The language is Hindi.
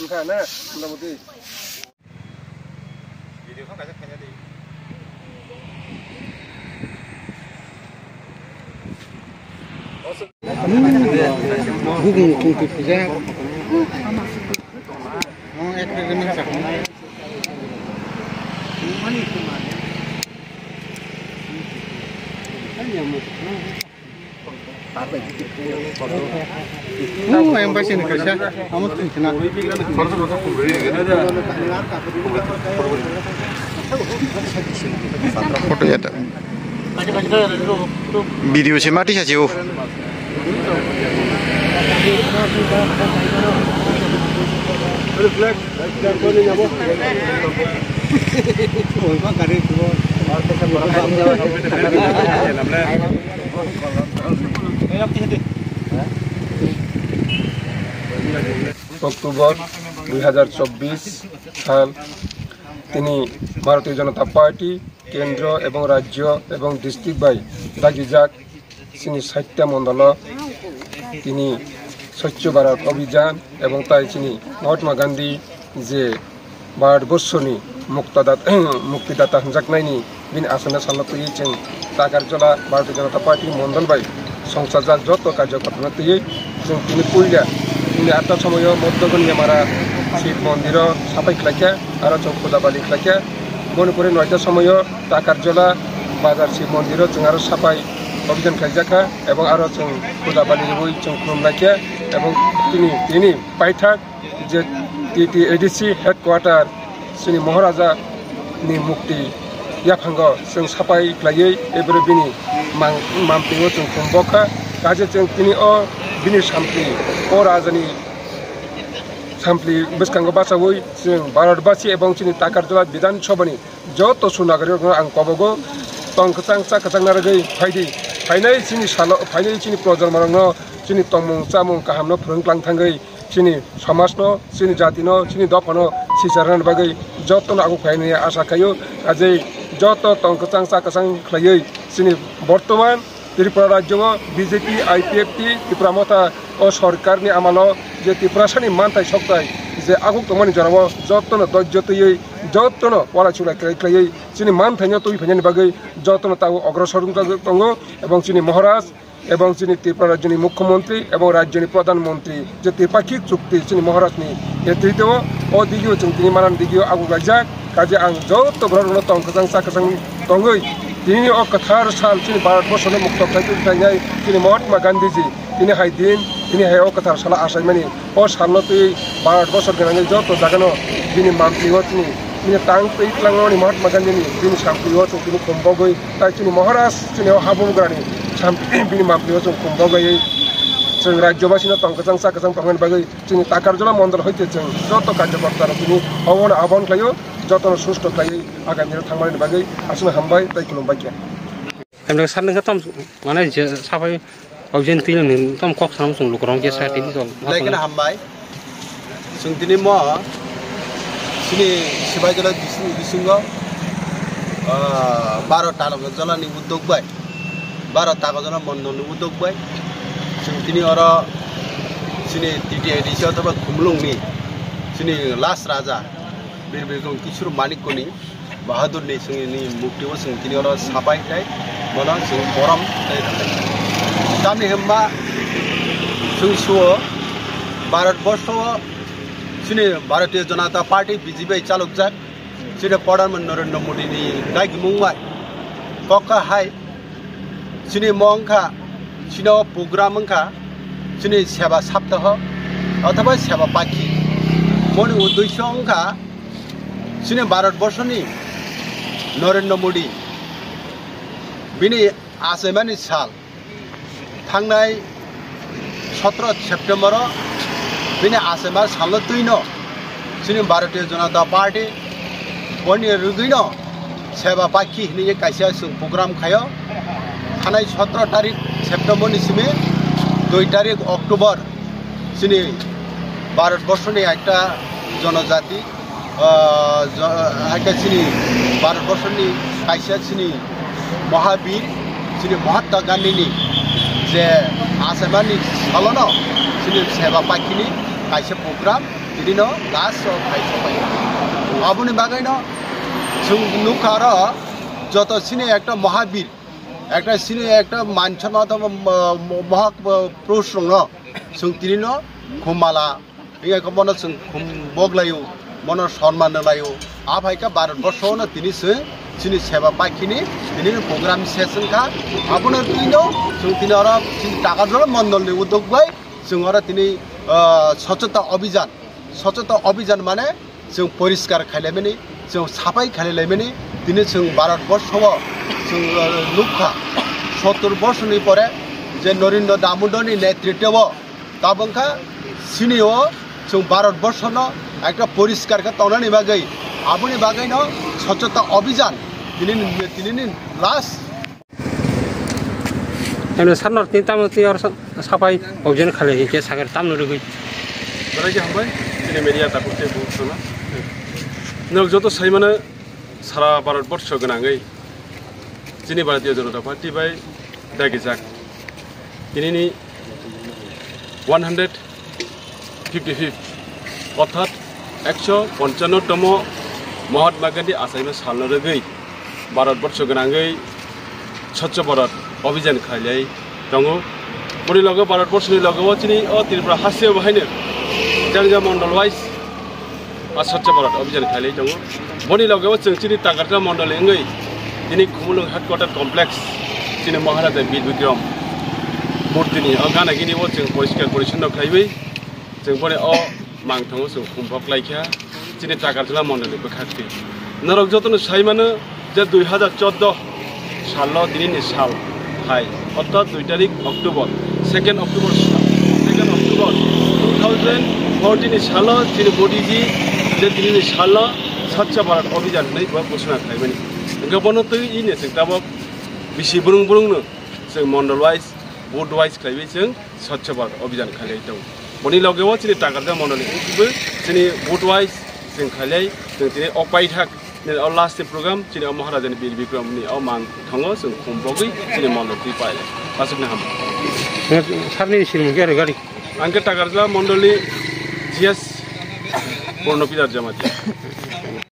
Sungka na, mudah-mudahan. Video kan kasih kayaknya di. Google kung pipisa. Mau eksperimen sakit. Yang pasti nih kerja, kamu tuh kenal. Foto ya tak? Video sih mati saja. October 2024 সাল তিনি ভারতীয় জনতা পার্টি কেন্দ্র এবং রাজ্য এবং ডিস্ট্রিক্ট বাই দাগিজাক তিনি 60টা মণ্ডল তিনি স্বচ্ছ ভারত অভিযান এবং তাই তিনি মহাত্মা গান্ধী যে ভারতবর্ষনি মুক্তিদাতা হনজাকনাইনি বিন আসনে সাল্লাতুই जों তাকারজলা ভারতীয় জনতা পার্টি মণ্ডল বাই সংসদ যত কার্যকর্তা তুই जों তিনি পইলা তিনি 8টা সময় মধ্যগণী আমরা শিব মন্দির সাফাই খাইকা আর जों পূজা বালি খাইকা মনে 9টা সময় তাকারজলা বাজার শিব মন্দির जों আর সাফাই অভিযান খাইজাকা এবং আর जों পূজা বালি হই जों খুলমলাইকা এবং তিনি পাইথাক যে টিটিএডিসি হেডকোয়ার্টার শ্রী মহারাজা नि मुक्ति याफांग जों साफाई खायै एबरे बिनि मामपिङो जों खुंबखा काजे जों तिनि बिनि सामप्लि राजानि सामप्लि बिसखांग बासावै जों भारतबासी एवं चिनि ताकारजला विधान सभानि जत सुनागरिक आं कबगो तंखचां चाखचां नारगै फायदि फायनाय चिनि सालो फायनाय चिनि प्रजन्मरंग चिनि तंमुं चामुं काहामनो फोरोंख्लां थांगै चिनि समाजनो चिनि जातिनो चिनि दफानो सिसारन बागै जतन आगु फायनाय आशा खायो आजै जत तंखचां चाखचां खायै चिनि बर्तमान त्रिपुरा राज्य बीजेपी आईपीएफटी त्रिपुरा मथा सरकारनि आमालो जे त्रिपुरासानि मानथाय सकथाय जे आगु तमानि जराव जतन दज्जतयै जतन वालाचुला खायै चिनि मानथायनो तुइ फायनायनि बागै जतन तागु अग्रसर दंगो एवं चिनि महाराज এবং চিনি ত্রিপুরা রাজ্যনি মুখ্যমন্ত্রী এবং রাজ্যনি প্রধানমন্ত্রী যে ত্রিপাক্ষিক চুক্তি চিনি মহারাজনি নেতৃত্ব ও দিগিও जों তিনি মানান দিগিও আগু গাইজাক কাজে আं যত ব্রহ্ম তংখচাं চাখচাं दंगै তিনি অকথার সাল চিনি ভারতবর্ষनि মুক্ত খাইनाय চিনি মহাত্মা গান্ধীজি তিনি হাই দিন তিনি হাই অকথার সালা আসাইমানি ও সালনতै ভারতবর্ষর গনাङै যত জাগাनो बिनि मामपिङो चिनि बिनि तां पैख्लाङनि महात्मा गान्धीनि बिनि सामप्लिङो जों बिनि खुंबगै ताइ चिनि महाराज चिनि हाबुग्रानि बिनि मामपिङो जों खुंबगै जों राज्यबासिनो तंखचां चाखचां पांगन बागै जोंनि ताकारजला मन्डल हयते जों जत कार्यकर्ता बिनि आह्वान खालायो जतन सुस्थ खायै आगामी दिनाव थांबायनि बागै आसनो हामबाय ताइ खुलुमबाय के हमने साननोखा तम माने साफाय अभियान तिलनि तम कक साम जों लुकरं के साथिनि जों लायगोन हामबाय जों दिनै म सिनि सिबायजला बिसिंगो 12 तालुका जलानि उद्योग बाय 12 तालुका मन्डलनि उद्योग बाय जों दिनै अर सिनि टिटिएडिसि अथवा खुमलुंनि सिनि लास राजा बिरबिरगं किशोर मानिकनि बाहादुरनि जोंनि मुक्तिखौ जों दिनै अर साबाय थाय मना जों बरम तामनि हमबा जों सुव भारतबर्ष सिनि भारतीय जनता पार्टी बीजेपी चालुकजाक सिनि प्रधानमन्त्री नरेंद्र मोदी नि दायगिमुंबाय कका हाय सिनि मंखा सिनो प्रोग्राम अंखा सिनि सेवा सप्ताह अथवा सेवा पाखी मनि उद्देश्य अंखा सिनि भारतबर्षनि नरेंद्र मोदी बिनि आसामानि साल थांनाय 17 सेप्टेम्बर बिनि आसामा साल तुइनो सिनि भारतीय जनता पार्टी बनि रुगैनो सेवा पाखी नि काइसा जों प्रोग्राम खायो थानाय 17 तारिख सेप्टेम्बरनि सिमे 2 तारिख अक्टोबर सिनि भारतबर्षनि একটা जनजाति একটা सिनि भारतबर्षनि काइसा सिनि महावीर सिनि महात्मा गान्धीनि जे आसामानि सालनो सिनि सेवा पाखिनि काइसा प्रोग्राम তিনি ন লাস্ট ফাইসাবাই আবুনি বাগাইনো जों नुखार যত সিনে একটা মহাবীর একটা সিনে একটা মানসম্মান অথবা মহাপুরুষ दङ जों তিনি ন खुमाला इयाखौ मन जों बगलायो मन सन्मान लायो आफाइका भारतबर्षआवनो दिनैसो जोंनि सेवा पाखिनि दिनै प्रग्राम सेसनखा आबुनो दिनो जों दिनै आरो टाकाजों मण्डलनि उद्योग बाय जों आरो दिनै स्वच्छता अभियान माने जों परिष्कार खालामनानै जों साफाय खालामनानै दिनै जों भारतबर्षआव जों नुखा 70 बर्षनि परे जे नरेन्द्र दामोदरनि नेतृत्वआव गाबोनखा सिनियो जों भारतबर्षनो একটা পরিষ্কারকে তনানি বাগै আবুনি বাগैनो स्वच्छता अभियान दिनै last I know Sanar tin tam ti or sapai objen khale ke sagar tam no rugui बराइके हामबाय दिनै मेडिया ताकुते बुसना नों जतो साइमानो सारा भारतबर्ष गोनाङै जोंनि भारतीय जनता पार्टी बाय दागिजाक दिनैनि 155 अर्थात 155तम महात्मा गांधी आसाम सालनो रगै भारतबर्ष गोनाङै स्वच्छ भारत अभियान खालाय दङ बनि लगे भारतबर्षनि लगेव दिनै त्रिपुरा हास्य बाहायनो जंगा मंडल वाइज स्वच्छ भारत अभियान खालाय दङ बनि लगेव जों दिनै तागारजा मंडल एङै दिनै खुमुलुं हेडक्वार्टार कमप्लेक्स दिनै महाराजा बीर विक्रम मूर्तिनि गानागिनि जों परिष्कार परिच्छन्न खालायबाय जों बने मांथाङाव जों खुम्भक लायखा दिनै तागारजा मंडलनि बोखाखै नरक जतन साइमानो जे 2014 साल दिनैनि साल हाय अर्थात 2 तारिख अक्टोबर 2 अक्टोबर 2014 साल दिनै मोदीजी जे दिनैनि साल स्वच्छ भारत अभियान नै घोषणा खालामबाय गोबां तो इने जों दाबो बिसि बुरुंनो जों मंडल वाइज बोर्ड वाइज खालामबाय जों स्वच्छ भारत अभियान खालाय दं बनि लगेव दिनै तागारजा मंडलनि बो दिनै बोर्ड वाइज जों खालाय जों दिनै अपायथाक लास्ट प्रोग्राम दिनै महाराजानि बीर विक्रमनि मां थाङो जों खुम्भगै दिनै मंडलनि पाय पासनो हाम सारनि सिम गेरे गारि आंके तागारजा मंडलनि जीएस पूर्णपिदार जमाती